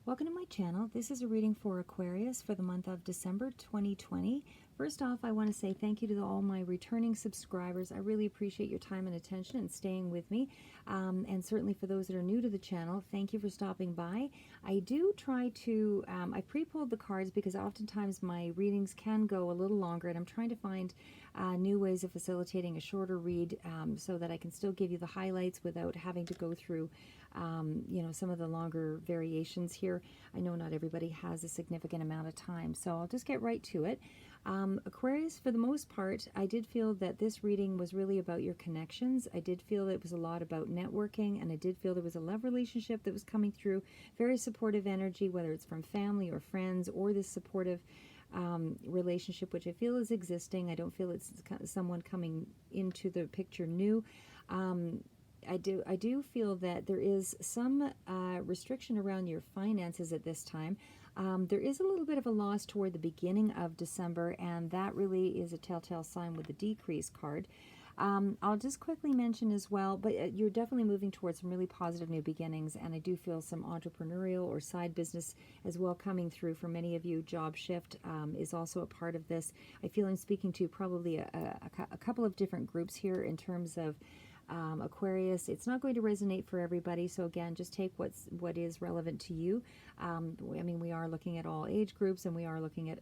Welcome to my channel. This is a reading for Aquarius for the month of December 2020. First off, I want to say thank you to all my returning subscribers. I really appreciate your time and attention and staying with me. And certainly for those that are new to the channel, thank you for stopping by. I do try to, I pre-pulled the cards because oftentimes my readings can go a little longer, and I'm trying to find new ways of facilitating a shorter read so that I can still give you the highlights without having to go through some of the longer variations here. I know not everybody has a significant amount of time, so I'll just get right to it. Aquarius, for the most part, I did feel that this reading was really about your connections. I did feel it was a lot about networking, and I did feel there was a love relationship that was coming through. Very supportive energy, whether it's from family or friends, or this supportive relationship, which I feel is existing. I don't feel it's someone coming into the picture new. I do feel that there is some restriction around your finances at this time. There is a little bit of a loss toward the beginning of December, and that really is a telltale sign with the decrease card. I'll just quickly mention as well, but you're definitely moving towards some really positive new beginnings, and I do feel some entrepreneurial or side business as well coming through for many of you. Job shift is also a part of this. I feel I'm speaking to probably a couple of different groups here in terms of Aquarius. It's not going to resonate for everybody, so again, just take what is relevant to you. I mean, we are looking at all age groups, and we are looking at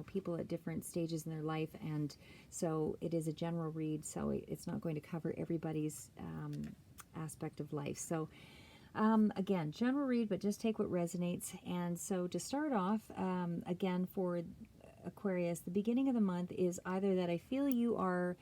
people at different stages in their life, and so it is a general read, so it's not going to cover everybody's aspect of life. So again, general read, but just take what resonates. And so to start off, again, for Aquarius, the beginning of the month is either that I feel you are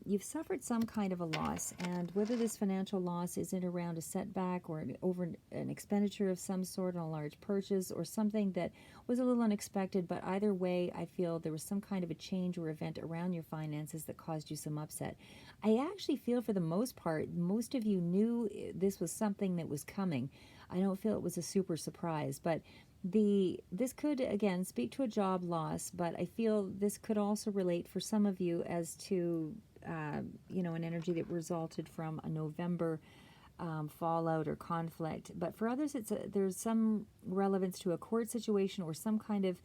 you've suffered some kind of a loss, and whether this financial loss is in around a setback or over an expenditure of some sort on a large purchase or something that was a little unexpected, but either way, I feel there was some kind of a change or event around your finances that caused you some upset. I actually feel for the most part, most of you knew this was something that was coming. I don't feel it was a super surprise, but this could again speak to a job loss, but I feel this could also relate for some of you as to an energy that resulted from a November fallout or conflict. But for others, there's some relevance to a court situation or some kind of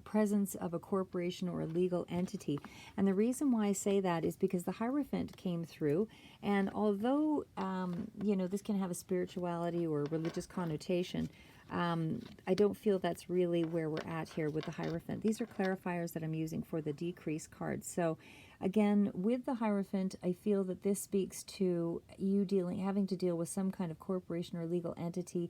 presence of a corporation or a legal entity. And the reason why I say that is because the Hierophant came through, and although this can have a spirituality or a religious connotation, I don't feel that's really where we're at here with the Hierophant. These are clarifiers that I'm using for the decrease cards. So again, with the Hierophant, I feel that this speaks to you having to deal with some kind of corporation or legal entity,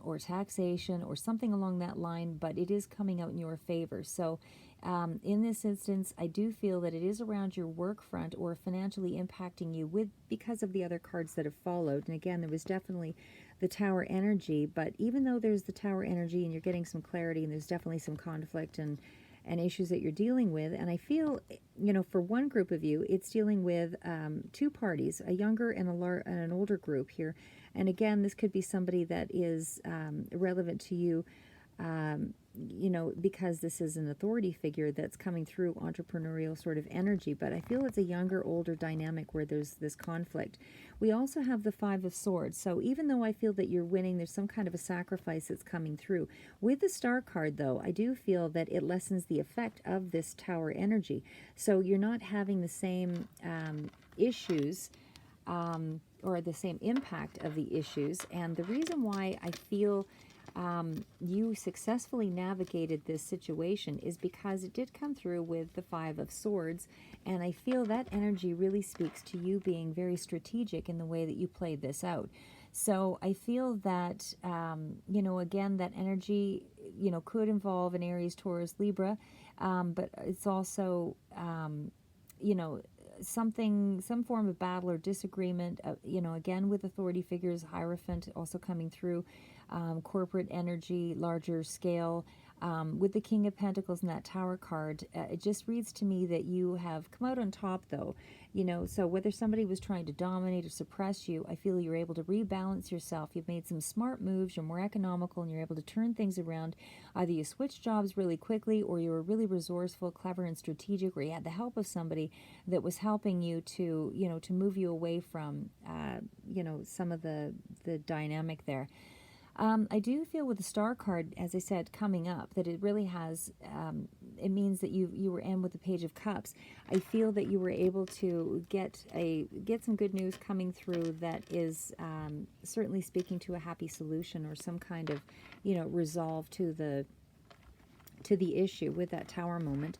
or taxation or something along that line, but it is coming out in your favor. So in this instance, I do feel that it is around your work front or financially impacting you because of the other cards that have followed. And again, there was definitely the Tower energy, but even though there's the Tower energy and you're getting some clarity, and there's definitely some conflict and issues that you're dealing with, and I feel, for one group of you, it's dealing with two parties, a younger and an older group here. And again, this could be somebody that is relevant to you, because this is an authority figure that's coming through entrepreneurial sort of energy. But I feel it's a younger, older dynamic where there's this conflict. We also have the Five of Swords. So even though I feel that you're winning, there's some kind of a sacrifice that's coming through. With the Star card, though, I do feel that it lessens the effect of this Tower energy. So you're not having the same issues, or the same impact of the issues. And the reason why I feel you successfully navigated this situation is because it did come through with the Five of Swords, and I feel that energy really speaks to you being very strategic in the way that you played this out. So I feel that, again, that energy, could involve an Aries, Taurus, Libra, but it's also, some form of battle or disagreement, again, with authority figures, Hierophant also coming through, corporate energy, larger scale, With the King of Pentacles and that Tower card, it just reads to me that you have come out on top, though. You know, so whether somebody was trying to dominate or suppress you, I feel you're able to rebalance yourself. You've made some smart moves, you're more economical, and you're able to turn things around. Either you switched jobs really quickly, or you were really resourceful, clever, and strategic, or you had the help of somebody that was helping you to, you know, to move you away from, you know, some of the dynamic there. I do feel with the Star card, as I said, coming up, that it really has, it means that you were in with the Page of Cups. I feel that you were able to get some good news coming through that is certainly speaking to a happy solution or some kind of, you know, resolve to the issue with that Tower moment.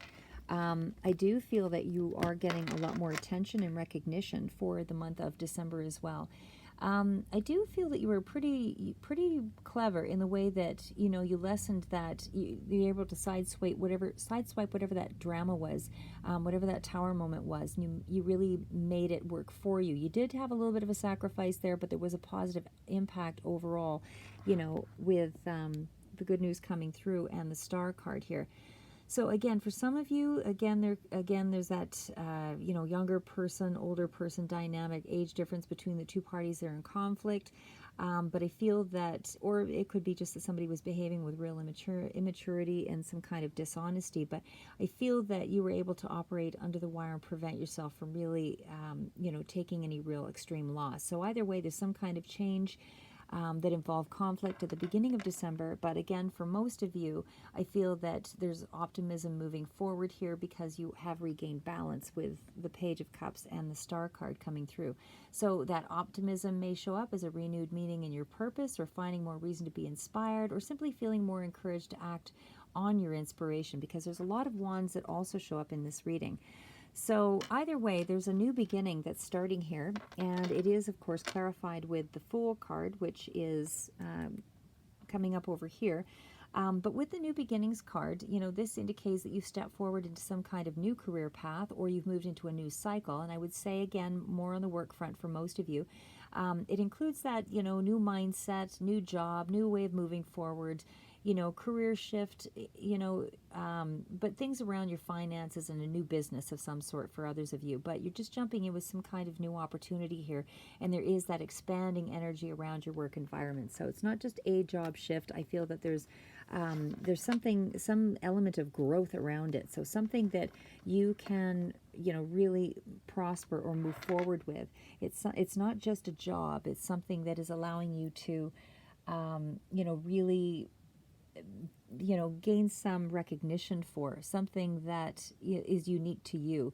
I do feel that you are getting a lot more attention and recognition for the month of December as well. I do feel that you were pretty clever in the way that, you know, you lessened that, you were able to sideswipe whatever that drama was, whatever that Tower moment was, and you really made it work for you. You did have a little bit of a sacrifice there, but there was a positive impact overall, you know, with the good news coming through and the Star card here. So again, for some of you, there's that you know, younger person, older person dynamic, age difference between the two parties that are in conflict. But I feel that, or it could be just that somebody was behaving with real immaturity and some kind of dishonesty. But I feel that you were able to operate under the wire and prevent yourself from really, you know, taking any real extreme loss. So either way, there's some kind of change that involve conflict at the beginning of December. But again, for most of you, I feel that there's optimism moving forward here because you have regained balance with the Page of Cups and the Star card coming through. So that optimism may show up as a renewed meaning in your purpose, or finding more reason to be inspired, or simply feeling more encouraged to act on your inspiration, because there's a lot of wands that also show up in this reading. So either way, there's a new beginning that's starting here, and it is, of course, clarified with the Fool card, which is coming up over here. But with the New Beginnings card, you know, this indicates that you've stepped forward into some kind of new career path, or you've moved into a new cycle. And I would say, again, more on the work front for most of you. It includes that, you know, new mindset, new job, new way of moving forward, you know, career shift, you know, but things around your finances and a new business of some sort for others of you. But you're just jumping in with some kind of new opportunity here, and there is that expanding energy around your work environment. So it's not just a job shift. I feel that there's some element of growth around it. So something that you can, you know, really prosper or move forward with. It's not just a job. It's something that is allowing you to, you know, really, you know, gain some recognition for something that is unique to you.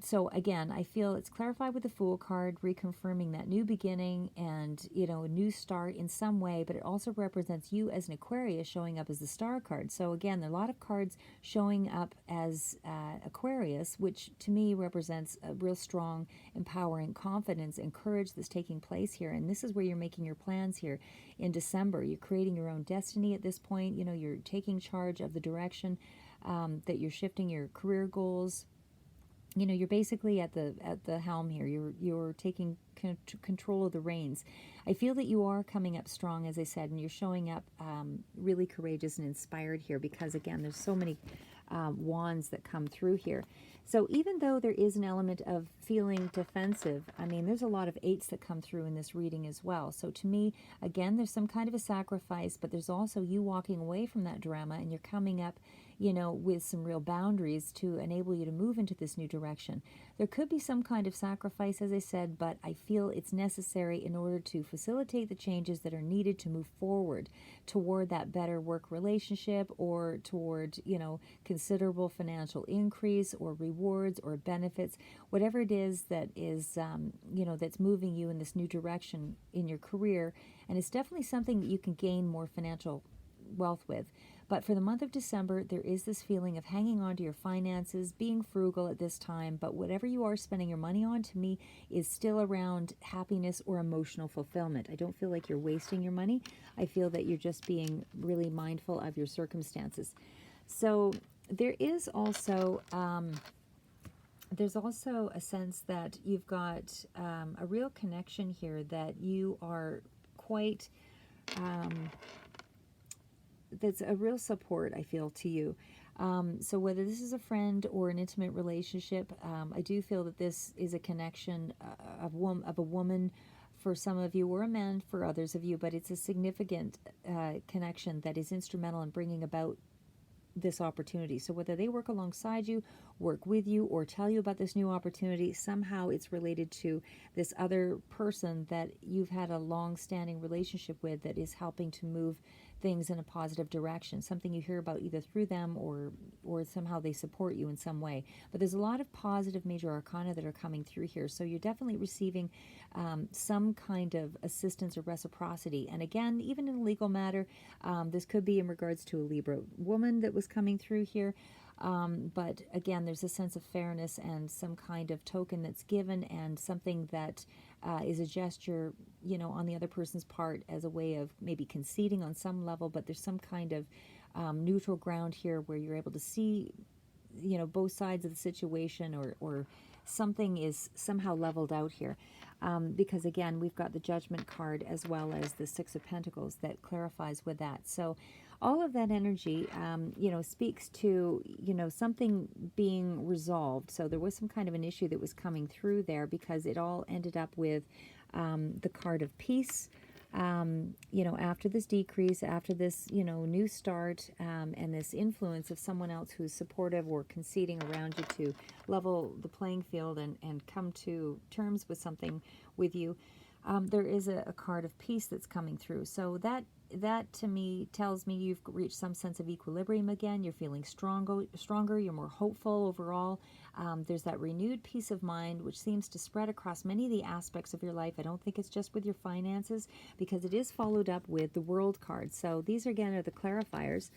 So again, I feel it's clarified with the Fool card, reconfirming that new beginning and, you know, a new start in some way, but it also represents you as an Aquarius showing up as the Star card. So again, there are a lot of cards showing up as Aquarius, which to me represents a real strong, empowering confidence and courage that's taking place here. And this is where you're making your plans here in December. You're creating your own destiny at this point. You know, you're taking charge of the direction that you're shifting your career goals. You know, you're basically at the helm here. You're taking control of the reins. I feel that you are coming up strong, as I said, and you're showing up really courageous and inspired here, because again, there's so many wands that come through here. So even though there is an element of feeling defensive, I mean, there's a lot of eights that come through in this reading as well. So to me, again, there's some kind of a sacrifice, but there's also you walking away from that drama, and you're coming up, you know, with some real boundaries to enable you to move into this new direction. There could be some kind of sacrifice, as I said, but I feel it's necessary in order to facilitate the changes that are needed to move forward toward that better work relationship, or toward, you know, considerable financial increase or rewards or benefits, whatever it is that is, you know, that's moving you in this new direction in your career. And it's definitely something that you can gain more financial wealth with. But for the month of December, there is this feeling of hanging on to your finances, being frugal at this time, but whatever you are spending your money on, to me, is still around happiness or emotional fulfillment. I don't feel like you're wasting your money. I feel that you're just being really mindful of your circumstances. So there is also, there's also a sense that you've got a real connection here, that you are quite... that's a real support, I feel, to you. So whether this is a friend or an intimate relationship, I do feel that this is a connection of a woman for some of you, or a man for others of you, but it's a significant connection that is instrumental in bringing about this opportunity. So whether they work alongside you, work with you, or tell you about this new opportunity, somehow it's related to this other person that you've had a long-standing relationship with that is helping to move things in a positive direction, something you hear about either through them or somehow they support you in some way. But there's a lot of positive major arcana that are coming through here, so you're definitely receiving some kind of assistance or reciprocity. And again, even in a legal matter, this could be in regards to a Libra woman that was coming through here. But again, there's a sense of fairness and some kind of token that's given, and something that is a gesture, on the other person's part, as a way of maybe conceding on some level, but there's some kind of neutral ground here where you're able to see, both sides of the situation, or something is somehow leveled out here. Because again, we've got the Judgment card as well as the Six of Pentacles that clarifies with that. So all of that energy, speaks to, something being resolved. So there was some kind of an issue that was coming through there, because it all ended up with the card of peace. After this decrease, after this, new start, and this influence of someone else who's supportive or conceding around you to level the playing field and come to terms with something with you, there is a card of peace that's coming through. So that to me tells me you've reached some sense of equilibrium again. You're feeling stronger. You're more hopeful overall. There's that renewed peace of mind, which seems to spread across many of the aspects of your life. I don't think it's just with your finances, because it is followed up with the World card. So these, again, are the clarifiers.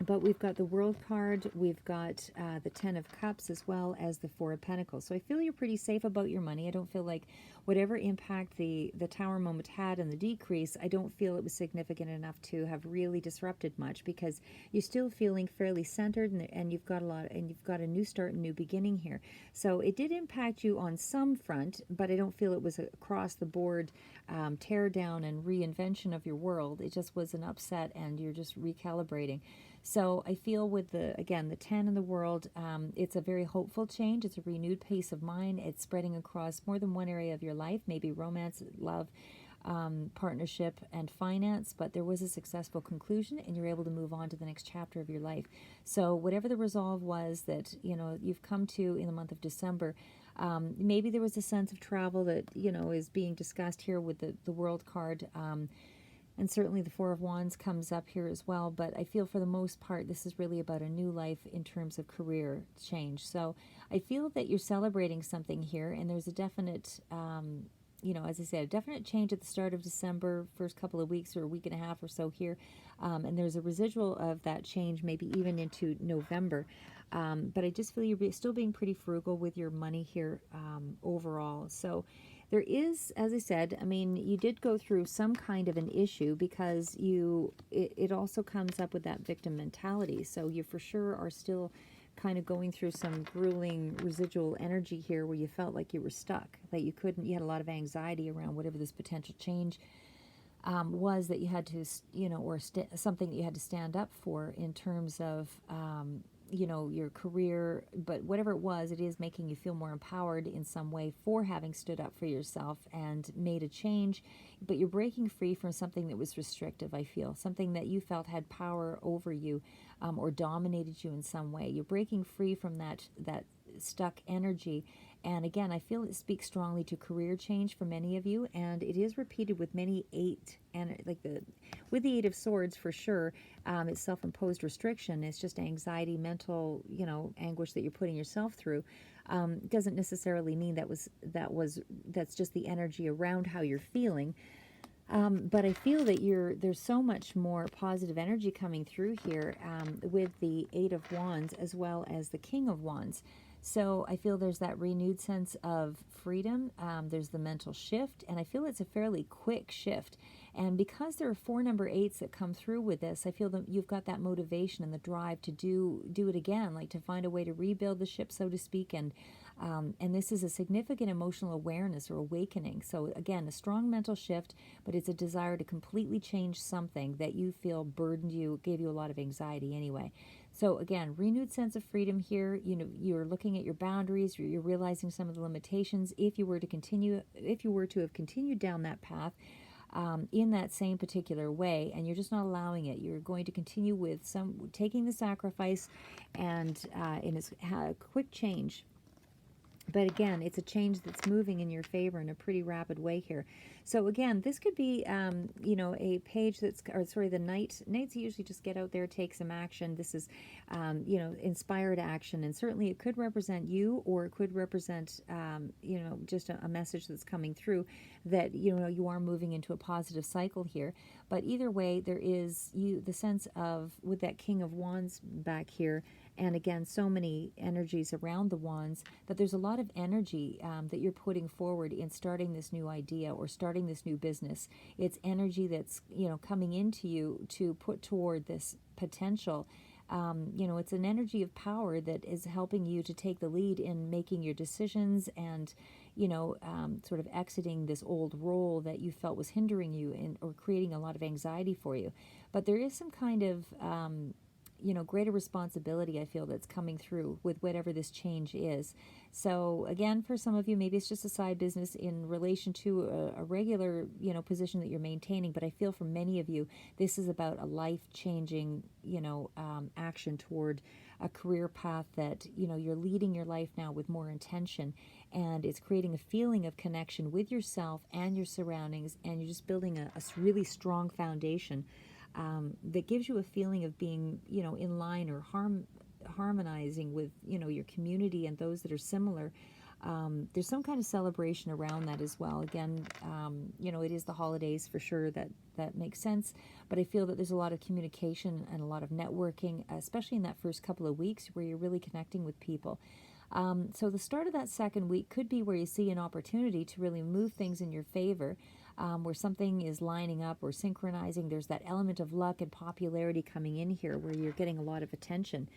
But we've got the World card, we've got the Ten of Cups, as well as the Four of Pentacles. So I feel you're pretty safe about your money. I don't feel like whatever impact the Tower moment had and the decrease, I don't feel it was significant enough to have really disrupted much, because you're still feeling fairly centered, and you've got you've got a new start and new beginning here. So it did impact you on some front, but I don't feel it was across the board tear down and reinvention of your world. It just was an upset, and you're just recalibrating. So I feel with the 10 in the world, it's a very hopeful change. It's a renewed peace of mind. It's spreading across more than one area of your life, maybe romance, love, partnership, and finance. But there was a successful conclusion, and you're able to move on to the next chapter of your life. So whatever the resolve was that, you've come to in the month of December, maybe there was a sense of travel that, is being discussed here with the World card. And certainly the Four of Wands comes up here as well. But I feel for the most part, this is really about a new life in terms of career change. So I feel that you're celebrating something here. And there's a definite, as I said, a definite change at the start of December, first couple of weeks or a week and a half or so here. And there's a residual of that change, maybe even into November. But I just feel you're still being pretty frugal with your money here overall. So there is, as I said, you did go through some kind of an issue, because it also comes up with that victim mentality. So you for sure are still kind of going through some grueling residual energy here, where you felt like you were stuck, that you had a lot of anxiety around whatever this potential change was that you had to, or something that you had to stand up for in terms of, your career. But whatever it was, it is making you feel more empowered in some way for having stood up for yourself and made a change. But you're breaking free from something that was restrictive, I feel, something that you felt had power over you, or dominated you in some way. You're breaking free from that stuck energy. And again, I feel it speaks strongly to career change for many of you, and it is repeated with many eight, and with the Eight of Swords for sure. It's self-imposed restriction. It's just anxiety, mental, anguish that you're putting yourself through. Doesn't necessarily mean that's just the energy around how you're feeling. But I feel that there's so much more positive energy coming through here with the Eight of Wands as well as the King of Wands. So I feel there's that renewed sense of freedom. There's the mental shift, and I feel it's a fairly quick shift. And because there are 4 number 8s that come through with this, I feel that you've got that motivation and the drive to do it again, like to find a way to rebuild the ship, so to speak, and And this is a significant emotional awareness or awakening. So again, a strong mental shift, but it's a desire to completely change something that you feel burdened you, gave you a lot of anxiety anyway. So again, renewed sense of freedom here. You know, you're looking at your boundaries, you're realizing some of the limitations. If you were to have continued down that path, in that same particular way, and you're just not allowing it. You're going to continue with taking the sacrifice, and in a quick change. But again, it's a change that's moving in your favor in a pretty rapid way here. So again, this could be, a page the Knights usually just get out there, take some action. This is, inspired action. And certainly it could represent you, or it could represent, just a message that's coming through that, you are moving into a positive cycle here. But either way, there is the sense of, with that King of Wands back here, and again, so many energies around the wands, that there's a lot of energy that you're putting forward in starting this new idea or starting this new business. It's energy that's, coming into you to put toward this potential. It's an energy of power that is helping you to take the lead in making your decisions and, sort of exiting this old role that you felt was hindering you or creating a lot of anxiety for you. But there is some kind of greater responsibility, I feel, that's coming through with whatever this change is. So again, for some of you, maybe it's just a side business in relation to a regular, position that you're maintaining. But I feel for many of you, this is about a life-changing, action toward a career path that, you're leading your life now with more intention. And it's creating a feeling of connection with yourself and your surroundings. And you're just building a really strong foundation that gives you a feeling of being, in line or harmonizing with, your community and those that are similar. There's some kind of celebration around that as well. Again, it is the holidays for sure. That makes sense. But I feel that there's a lot of communication and a lot of networking, especially in that first couple of weeks where you're really connecting with people. So the start of that second week could be where you see an opportunity to really move things in your favor. Where something is lining up or synchronizing. There's that element of luck and popularity coming in here where you're getting a lot of attention.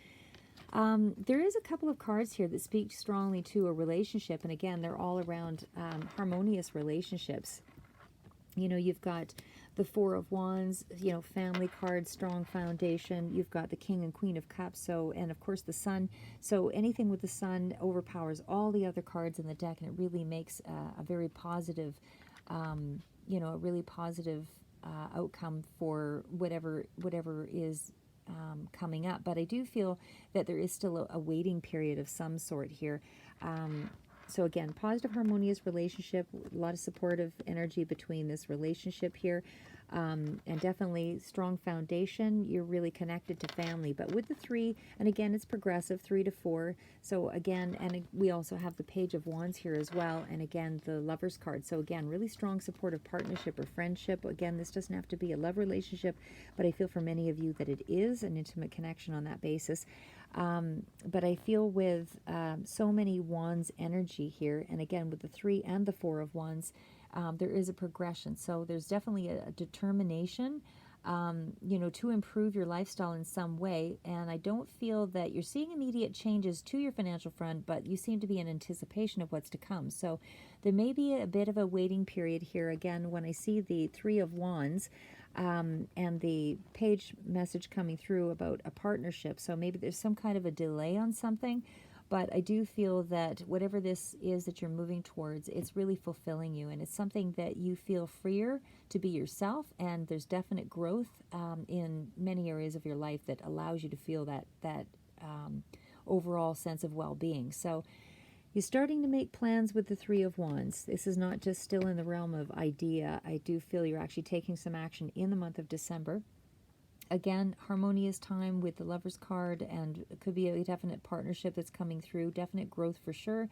There is a couple of cards here that speak strongly to a relationship, and again, they're all around harmonious relationships. You've got the Four of Wands, family card, strong foundation. You've got the King and Queen of Cups, and of course the Sun. So anything with the Sun overpowers all the other cards in the deck, and it really makes a very positive a really positive outcome for whatever is coming up. But I do feel that there is still a waiting period of some sort here. So again, positive, harmonious relationship, a lot of supportive energy between this relationship here. And definitely strong foundation. You're really connected to family. But with the 3, and again, it's progressive, 3 to 4. So again, and we also have the Page of Wands here as well. And again, the Lover's card. So again, really strong supportive partnership or friendship. Again, this doesn't have to be a love relationship, but I feel for many of you that it is an intimate connection on that basis. But I feel with so many Wands energy here, and again, with the 3 and the 4 of Wands, there is a progression. So there's definitely a determination, to improve your lifestyle in some way. And I don't feel that you're seeing immediate changes to your financial front, but you seem to be in anticipation of what's to come. So there may be a bit of a waiting period here. Again, when I see the 3 of Wands, and the page message coming through about a partnership. So maybe there's some kind of a delay on something. But I do feel that whatever this is that you're moving towards, it's really fulfilling you. And it's something that you feel freer to be yourself. And there's definite growth in many areas of your life that allows you to feel that overall sense of well-being. So you're starting to make plans with the 3 of Wands. This is not just still in the realm of idea. I do feel you're actually taking some action in the month of December. Again, harmonious time with the Lover's card, and it could be a definite partnership that's coming through, definite growth for sure.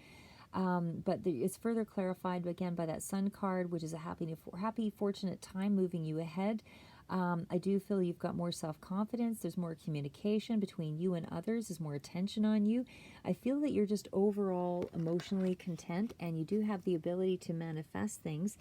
But it's further clarified again by that Sun card, which is a happy, fortunate time moving you ahead. I do feel you've got more self-confidence. There's more communication between you and others. There's more attention on you. I feel that you're just overall emotionally content, and you do have the ability to manifest things.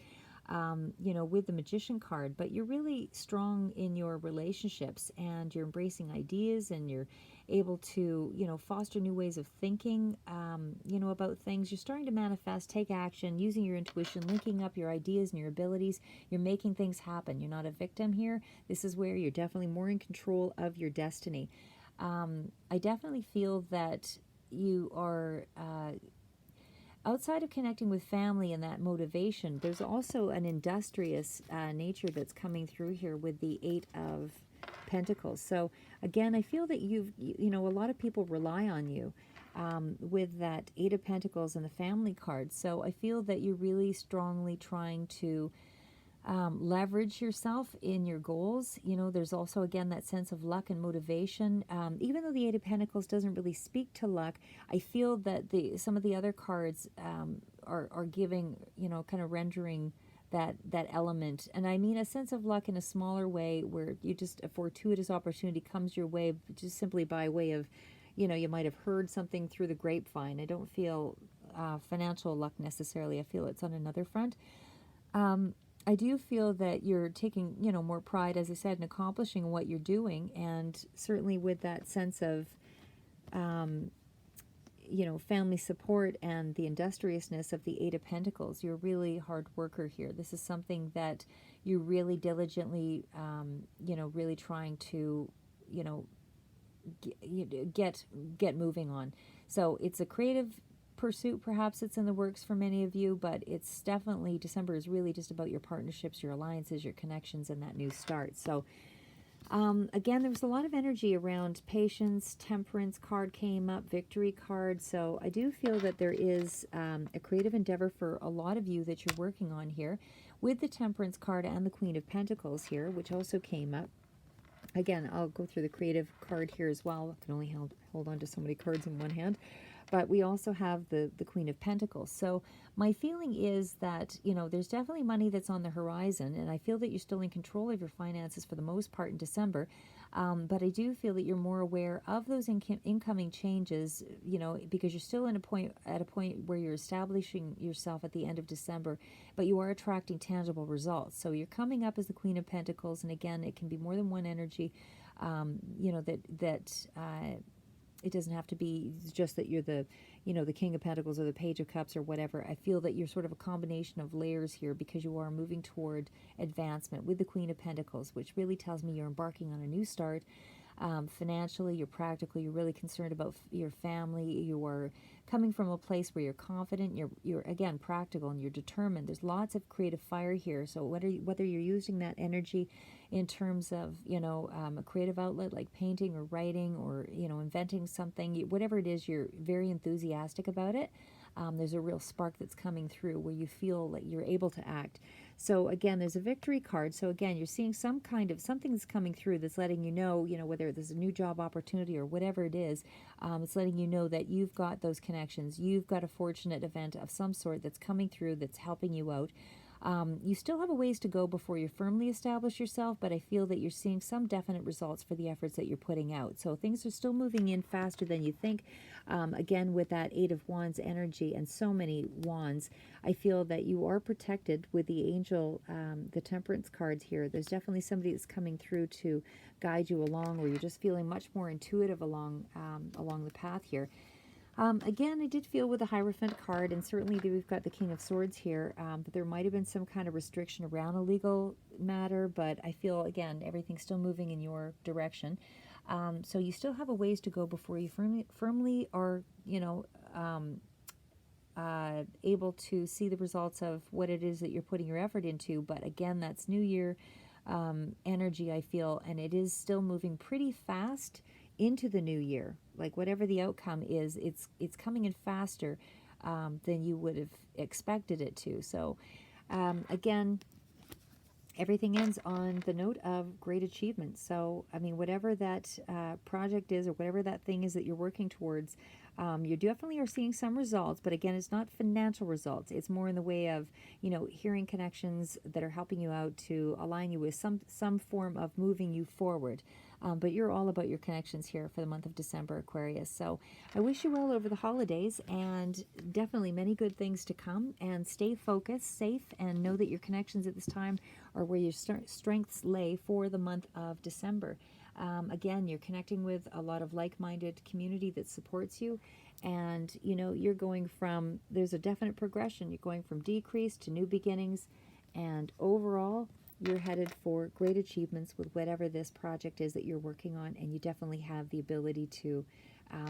With the Magician card, but you're really strong in your relationships, and you're embracing ideas, and you're able to, foster new ways of thinking, about things. You're starting to manifest, take action, using your intuition, linking up your ideas and your abilities. You're making things happen. You're not a victim here. This is where you're definitely more in control of your destiny. I definitely feel that you are outside of connecting with family and that motivation. There's also an industrious nature that's coming through here with the Eight of Pentacles. So again, I feel that a lot of people rely on you with that Eight of Pentacles and the family card. So I feel that you're really strongly trying to leverage yourself in your goals. There's also, again, that sense of luck and motivation. Even though the Eight of Pentacles doesn't really speak to luck, I feel that some of the other cards are giving, kind of rendering that element. And I mean a sense of luck in a smaller way, where a fortuitous opportunity comes your way just simply by way of, you might have heard something through the grapevine. I don't feel financial luck necessarily. I feel it's on another front. I do feel that you're taking, more pride, as I said, in accomplishing what you're doing, and certainly with that sense of, family support and the industriousness of the Eight of Pentacles. You're a really hard worker here. This is something that you're really diligently, really trying to, get moving on. So it's a creative pursuit, perhaps it's in the works for many of you, but it's definitely, December is really just about your partnerships, your alliances, your connections, and that new start. So again, there was a lot of energy around patience. Temperance card came up, victory card. So I do feel that there is a creative endeavor for a lot of you that you're working on here, with the Temperance card and the Queen of Pentacles here, which also came up. Again, I'll go through the creative card here as well. I can only hold on to so many cards in one hand. But we also have the Queen of Pentacles. So my feeling is that, there's definitely money that's on the horizon, and I feel that you're still in control of your finances for the most part in December. But I do feel that you're more aware of those incoming changes, because you're still at a point where you're establishing yourself at the end of December, but you are attracting tangible results. So you're coming up as the Queen of Pentacles, and again, it can be more than one energy, it doesn't have to be just that you're the King of Pentacles or the Page of Cups or whatever. I feel that you're sort of a combination of layers here, because you are moving toward advancement with the Queen of Pentacles, which really tells me you're embarking on a new start. Financially, you're practical, you're really concerned about your family, you are coming from a place where you're confident, you're again practical, and you're determined. There's lots of creative fire here. So whether you're using that energy in terms of a creative outlet like painting or writing or inventing something, whatever it is, you're very enthusiastic about it. There's a real spark that's coming through where you feel like you're able to act. So again, there's a victory card. So again, you're seeing some kind of something that's coming through that's letting you know, whether there's a new job opportunity or whatever it is, it's letting you know that you've got those connections. You've got a fortunate event of some sort that's coming through that's helping you out. You still have a ways to go before you firmly establish yourself, but I feel that you're seeing some definite results for the efforts that you're putting out. So things are still moving in faster than you think. Again, with that Eight of Wands energy and so many wands, I feel that you are protected with the angel, the Temperance cards here. There's definitely somebody that's coming through to guide you along, or you're just feeling much more intuitive along the path here. Again, I did feel with the Hierophant card, and certainly we've got the King of Swords here, but there might have been some kind of restriction around a legal matter, but I feel, again, everything's still moving in your direction. So you still have a ways to go before you firmly are, able to see the results of what it is that you're putting your effort into. But again, that's New Year energy, I feel, and it is still moving pretty fast into the new year. Like whatever the outcome is, it's coming in faster than you would have expected it to. So again, everything ends on the note of great achievement. So I mean, whatever that project is, or whatever that thing is that you're working towards, you definitely are seeing some results, but again, it's not financial results. It's more in the way of, hearing connections that are helping you out to align you with some form of moving you forward. But you're all about your connections here for the month of December, Aquarius. So I wish you well over the holidays, and definitely many good things to come. And stay focused, safe, and know that your connections at this time are where your strengths lay for the month of December. Again, you're connecting with a lot of like-minded community that supports you. And, you know, you're going from, there's a definite progression. You're going from decrease to new beginnings. And overall, you're headed for great achievements with whatever this project is that you're working on. And you definitely have the ability to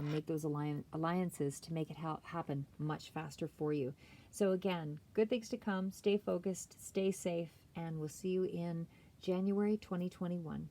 make those alliances to make it happen much faster for you. So again, good things to come. Stay focused, stay safe, and we'll see you in January 2021.